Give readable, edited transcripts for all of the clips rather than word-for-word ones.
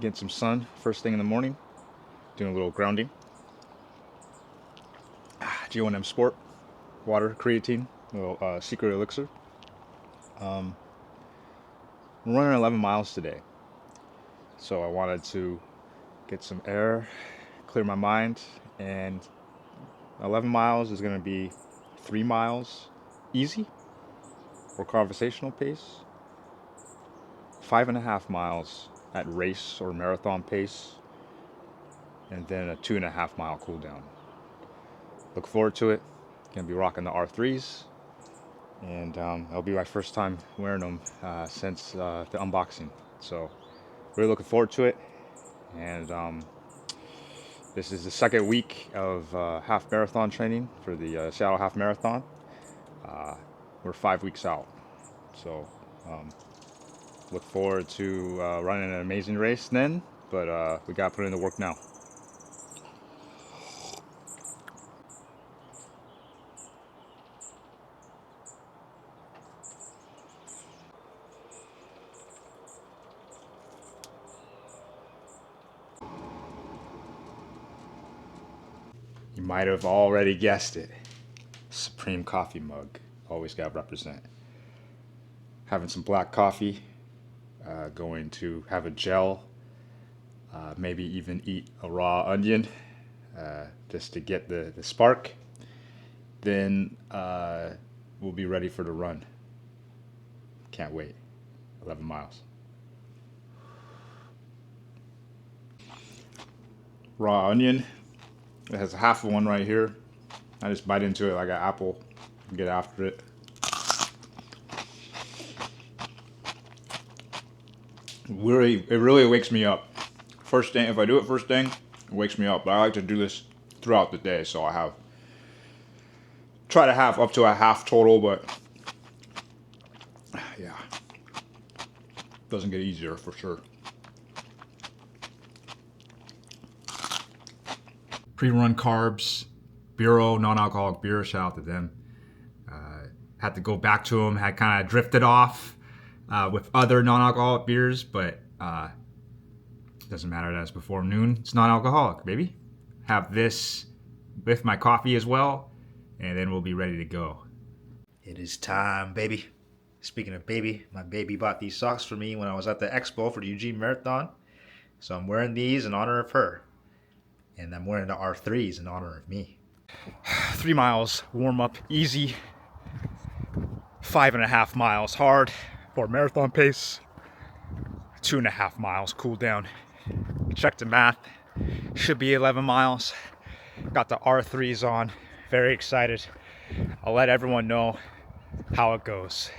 getting some sun first thing in the morning, doing a little grounding. G1M Sport, water, creatine, little secret elixir. I'm running 11 miles today, so I wanted to get some air, clear my mind, and 11 miles is going to be 3 miles easy or conversational pace, 5.5 miles at race or marathon pace, and then a 2.5 mile cool down. Look forward to it. Gonna be rocking the R-3s, and it'll be my first time wearing them since the unboxing. So really looking forward to it. And this is the second week of half marathon training for the Seattle Half Marathon. We're 5 weeks out, so look forward to running an amazing race then, but we gotta put in the work now. You might have already guessed it. Supreme coffee mug. Always gotta represent. Having some black coffee. Going to have a gel. Maybe even eat a raw onion. Just to get the spark. Then we'll be ready for the run. Can't wait. 11 miles. Raw onion. It has half of one right here. I just bite into it like an apple and get after it. It really wakes me up. First thing, if I do it first thing, it wakes me up. But I like to do this throughout the day, so I try to have up to a half total, but yeah, doesn't get easier for sure. Pre-run carbs, Bureau, non-alcoholic beer, shout out to them. Had to go back to them, had kind of drifted off with other non-alcoholic beers, but doesn't matter, that's before noon. It's non-alcoholic, baby. Have this with my coffee as well, and then we'll be ready to go. It is time, baby. Speaking of baby, my baby bought these socks for me when I was at the expo for the Eugene Marathon. So I'm wearing these in honor of her. And I'm wearing the R-3s in honor of me. 3 miles warm up, easy. 5.5 miles hard for marathon pace. 2.5 miles cool down. Check the math. Should be 11 miles. Got the R-3s on. Very excited. I'll let everyone know how it goes.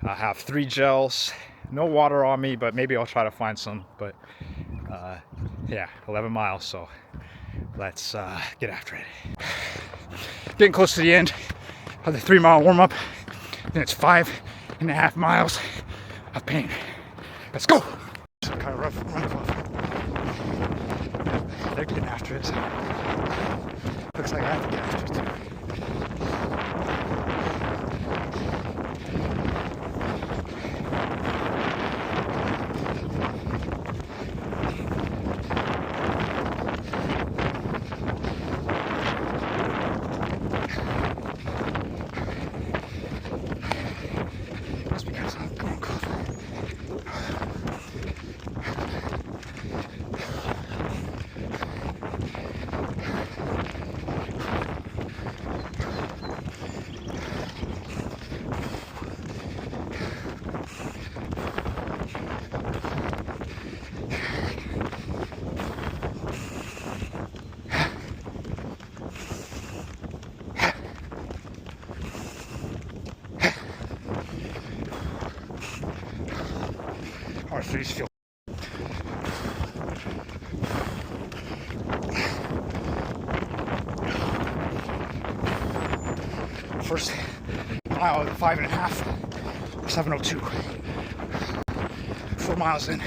I have 3 gels. No water on me, but maybe I'll try to find some. But yeah, 11 miles, so let's get after it. Getting close to the end of the 3 mile warm up. Then it's 5.5 miles of pain. Let's go. It's kind of rough run club. They're getting after it. So looks like I have to get after it too. R-3s feel first mile of the 5.5, 7:02. 4 miles in.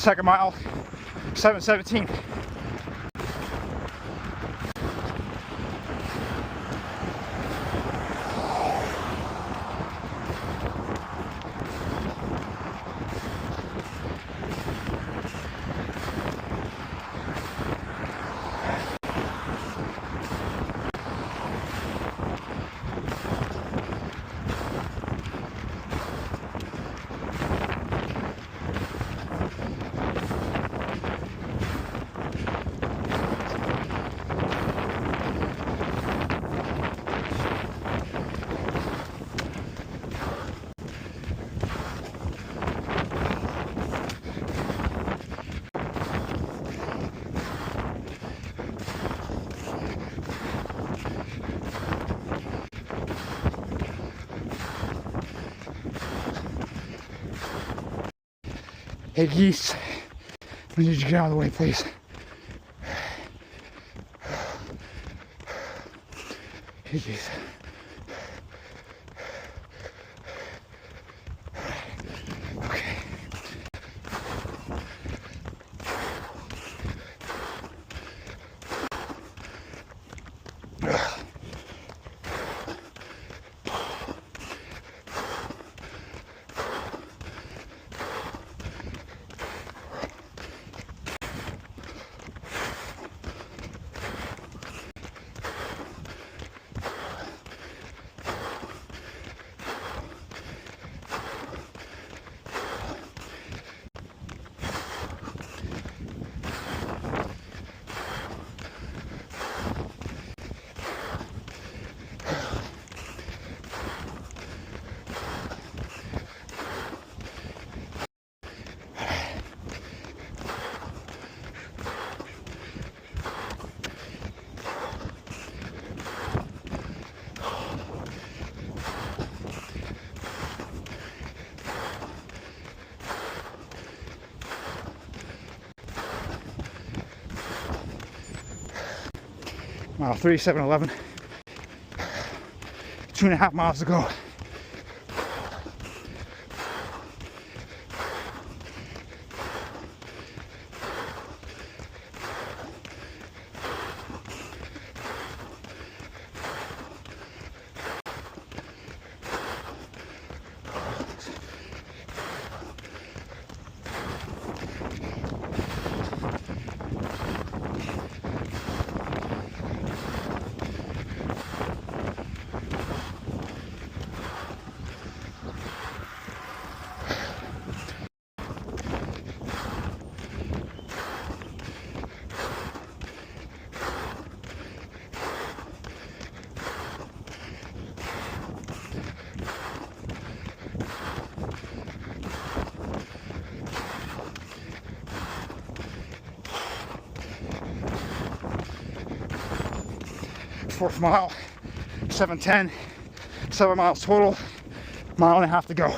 Second mile, 7:17. Hey geese, I need you to get out of the way, please. Hey geese. Okay. Mile 3, 7:11. 2.5 miles to go. Fourth mile, 7:10, 7 miles total, mile and a half to go.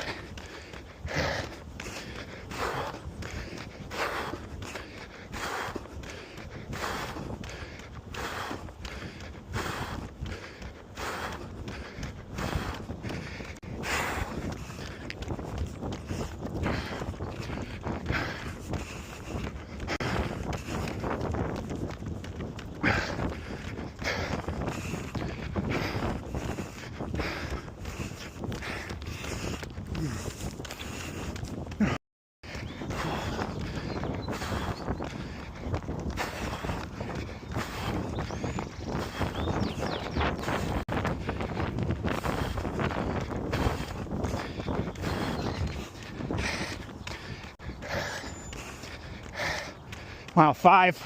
Mile 5,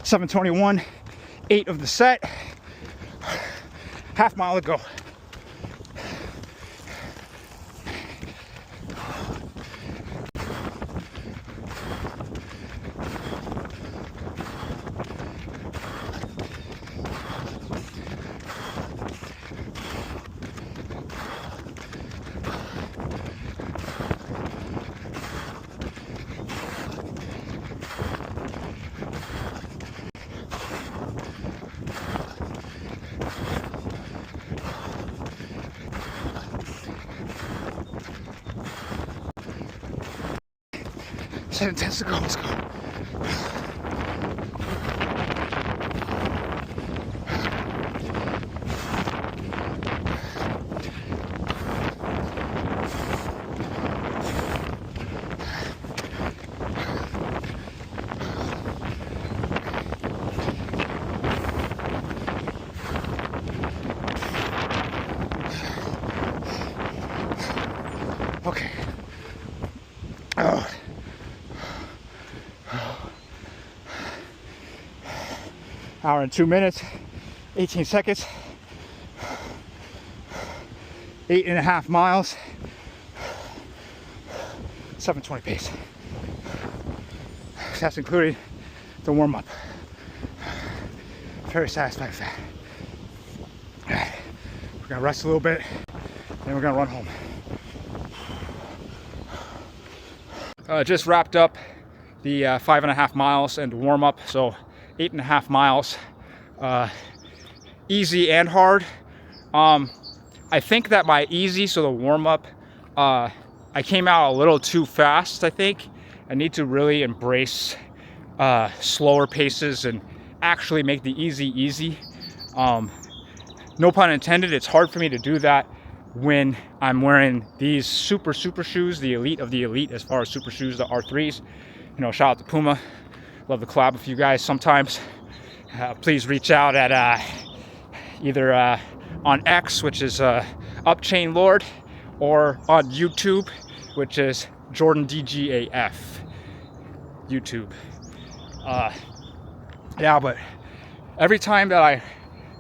7:21, 8 of the set, half mile to go. 10 to go. Let's go. Okay. Oh. Hour and 2 minutes, 18 seconds, 8.5 miles, 7:20 pace. That's including the warm-up. Very satisfied with that. All right. We're gonna rest a little bit, then we're gonna run home. Just wrapped up the 5.5 miles and warm up, so 8.5 miles. Easy and hard. I think that my easy, so the warm up, I came out a little too fast. I think I need to really embrace slower paces and actually make the easy. No pun intended. It's hard for me to do that when I'm wearing these super shoes, the elite of the elite as far as super shoes, the R-3s. You know, shout out to Puma. Love to collab with you guys sometimes. Please reach out at either on X, which is Upchain Lord, or on YouTube, which is Jordan DGAF. YouTube. Yeah, but every time that I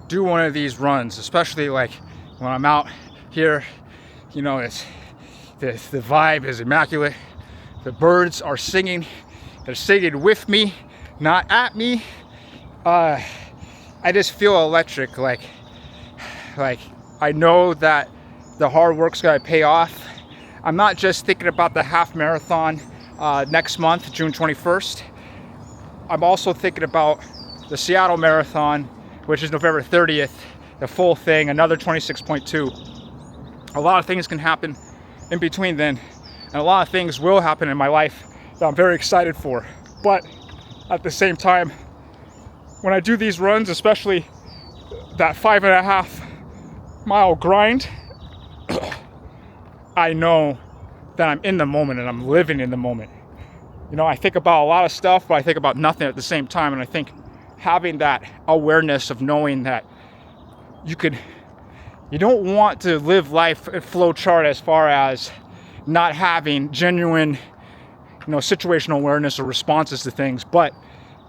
do one of these runs, especially like when I'm out here, you know, it's the vibe is immaculate. The birds are singing. They're singing with me, not at me. I just feel electric. Like I know that the hard work's gonna pay off. I'm not just thinking about the half marathon next month, June 21st. I'm also thinking about the Seattle Marathon, which is November 30th, the full thing, another 26.2. A lot of things can happen in between then, and a lot of things will happen in my life that I'm very excited for. But at the same time, when I do these runs, especially that 5.5 mile grind, I know that I'm in the moment and I'm living in the moment. You know, I think about a lot of stuff, but I think about nothing at the same time. And I think having that awareness of knowing that you don't want to live life at flow chart as far as not having genuine, you know, situational awareness or responses to things, but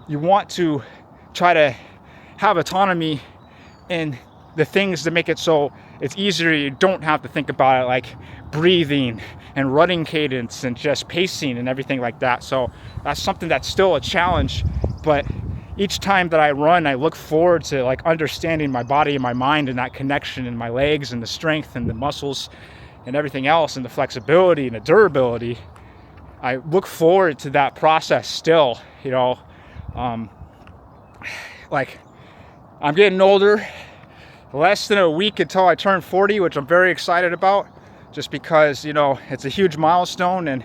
you want to try to have autonomy in the things that make it so it's easier. You don't have to think about it, like breathing and running cadence and just pacing and everything like that. So that's something that's still a challenge, but each time that I run, I look forward to like understanding my body and my mind and that connection in my legs and the strength and the muscles and everything else and the flexibility and the durability. I look forward to that process still, you know. Like, I'm getting older, less than a week until I turn 40, which I'm very excited about, just because, you know, it's a huge milestone, and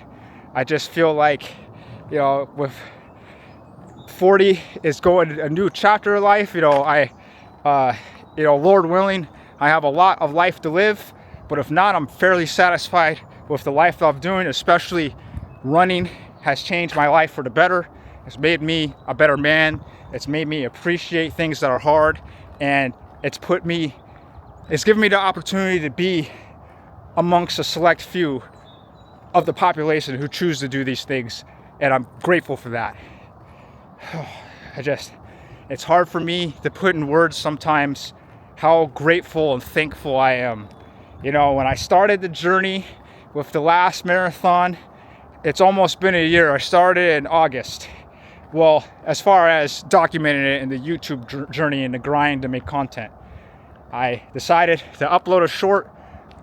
I just feel like, you know, with 40 is going a new chapter of life. You know, you know, Lord willing, I have a lot of life to live, but if not, I'm fairly satisfied with the life that I'm doing. Especially running has changed my life for the better. It's made me a better man. It's made me appreciate things that are hard, and it's given me the opportunity to be amongst a select few of the population who choose to do these things, and I'm grateful for that. It's hard for me to put in words sometimes how grateful and thankful I am. You know, when I started the journey with the last marathon, it's almost been a year. I started in August. Well, as far as documenting it in the YouTube journey and the grind to make content, I decided to upload a short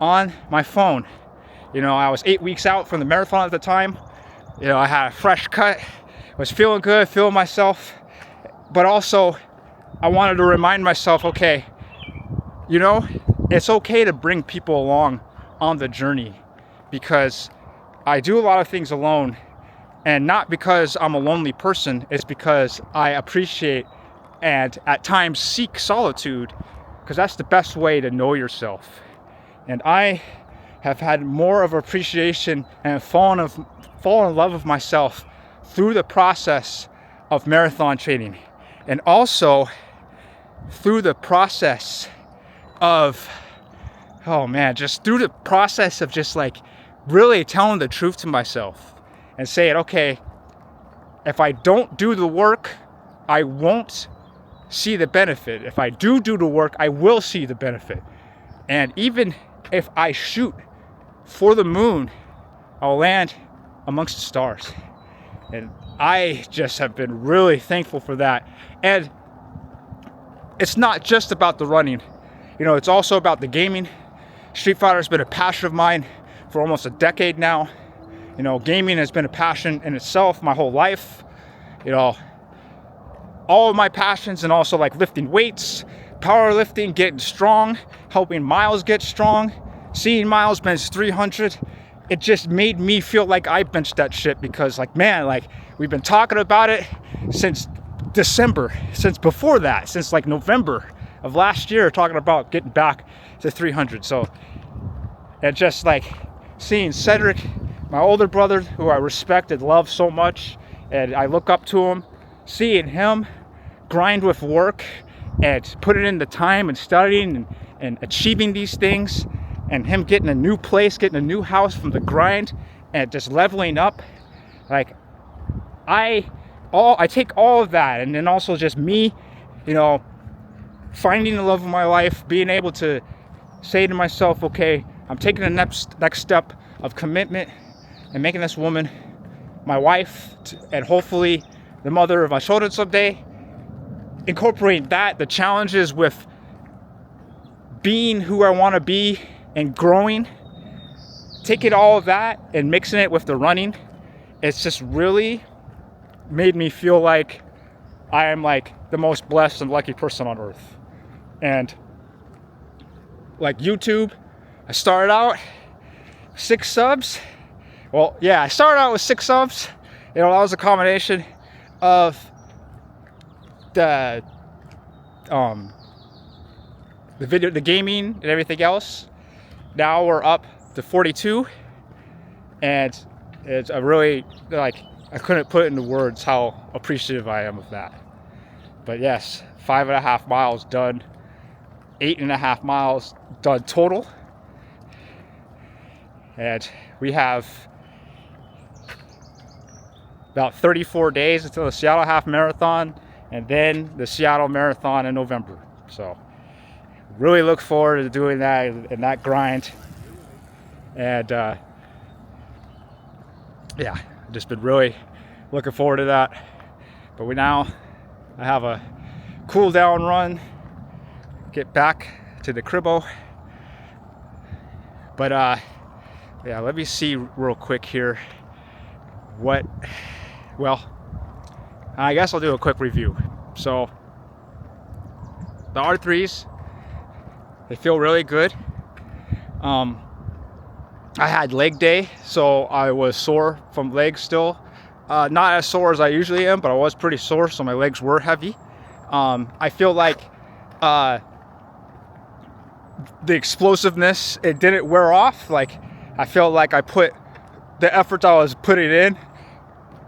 on my phone. You know, I was 8 weeks out from the marathon at the time. You know, I had a fresh cut, was feeling good, feeling myself, but also I wanted to remind myself, okay, you know, it's okay to bring people along on the journey, because I do a lot of things alone, And not because I'm a lonely person, it's because I appreciate and at times seek solitude, because that's the best way to know yourself. And I have had more of appreciation and fallen in love with myself through the process of marathon training, and also through the process of, oh man, just through the process of just like really telling the truth to myself and saying, okay, if I don't do the work, I won't see the benefit. If I do the work, I will see the benefit. And even if I shoot for the moon, I'll land amongst the stars. And I just have been really thankful for that. And it's not just about the running, you know, it's also about the gaming. Street Fighter has been a passion of mine for almost a decade now. You know, gaming has been a passion in itself my whole life. You know, all of my passions, and also like lifting weights, powerlifting, getting strong, helping Miles get strong, seeing Miles bench 300. It just made me feel like I benched that shit, because like, man, like we've been talking about it since December, since before that, since like November of last year, talking about getting back to 300. So, and just like seeing Cedric, my older brother, who I respect and love so much, and I look up to him, seeing him grind with work and put it in the time and studying and achieving these things, and him getting a new place, getting a new house from the grind and just leveling up. Like I take all of that, and then also just me, you know, finding the love of my life, being able to say to myself, okay, I'm taking the next step of commitment and making this woman my wife, and hopefully the mother of my children someday. Incorporate that, the challenges with being who I want to be and growing, taking all of that and mixing it with the running. It's just really made me feel like I am like the most blessed and lucky person on earth. And like YouTube, I started out 6 subs. Well, yeah, I started out with 6 subs. You know, that was a combination of the video, the gaming, and everything else. Now we're up to 42, and it's a really, like, I couldn't put into words how appreciative I am of that. But yes, 5.5 miles done, 8.5 miles done total, and we have about 34 days until the Seattle Half Marathon, and then the Seattle Marathon in November. So really look forward to doing that and that grind. And yeah, just been really looking forward to that. But I have a cool down run, get back to the cribbo. But yeah, let me see real quick here well, I guess I'll do a quick review. So the R-3s, they feel really good. I had leg day, so I was sore from legs still. Not as sore as I usually am, but I was pretty sore, so my legs were heavy. I feel like the explosiveness, it didn't wear off. Like, I feel like I put the effort I was putting in,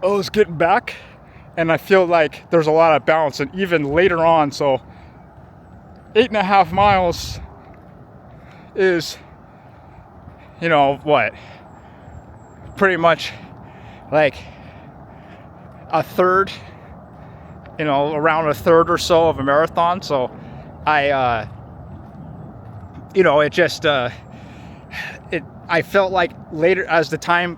I was getting back, and I feel like there's a lot of balance. And even later on, so 8.5 miles is, you know what, pretty much like a third, you know, around a third or so of a marathon. So I you know, it just I felt like later, as the time,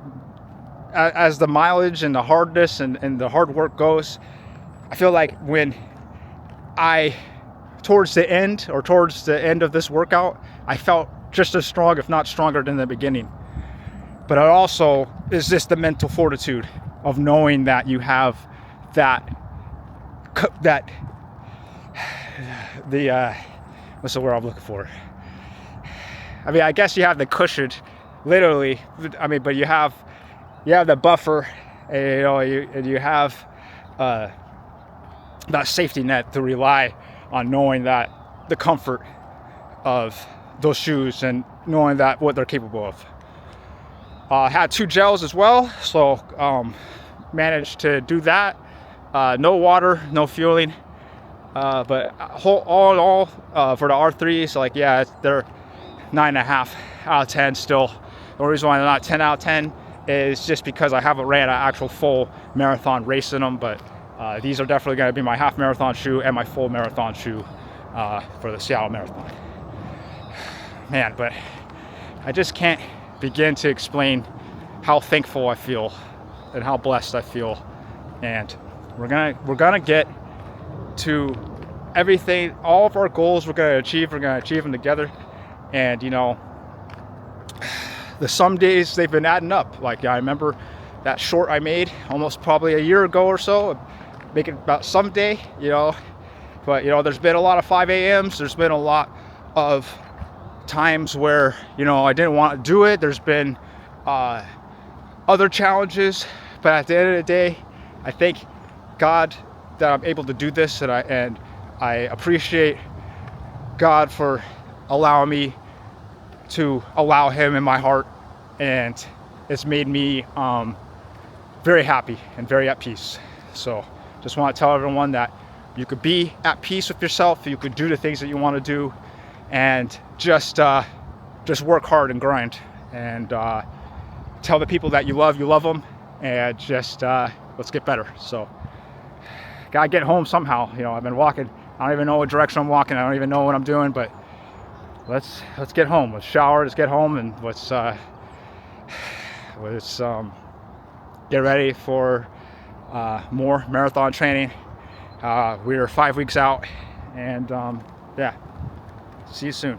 as the mileage and the hardness and the hard work goes, I feel like when towards the end of this workout, I felt just as strong, if not stronger, than the beginning. But it also is just the mental fortitude of knowing that you have what's the word I'm looking for? I mean, I guess you have the cushion, literally. I mean, but you have the buffer and you have that safety net to rely on, knowing that the comfort of those shoes and knowing that what they're capable of. Had 2 gels as well, so managed to do that. No water, no fueling, but all in all, for the R3s, like, yeah, they're 9.5 out of 10 still. The only reason why they're not 10 out of 10 is just because I haven't ran an actual full marathon race in them, but these are definitely going to be my half marathon shoe and my full marathon shoe for the Seattle Marathon. Man, but I just can't begin to explain how thankful I feel and how blessed I feel. And we're gonna get to everything, all of our goals we're gonna achieve them together. And you know, the some days they've been adding up. Like, I remember that short I made almost probably a year ago or so, make it about someday, you know. But you know, there's been a lot of 5 a.m.s, there's been a lot of times where, you know, I didn't want to do it. There's been other challenges, but at the end of the day, I thank God that I'm able to do this, and I appreciate God for allowing me to allow Him in my heart, and it's made me very happy and very at peace. So just want to tell everyone that you could be at peace with yourself, you could do the things that you want to do, and just work hard and grind, and tell the people that you love them, and just let's get better. So gotta get home somehow. You know, I've been walking, I don't even know what direction I'm walking, I don't even know what I'm doing, but let's get home. Let's shower, let's get home, and let's get ready for more marathon training. We're 5 weeks out, and yeah, see you soon.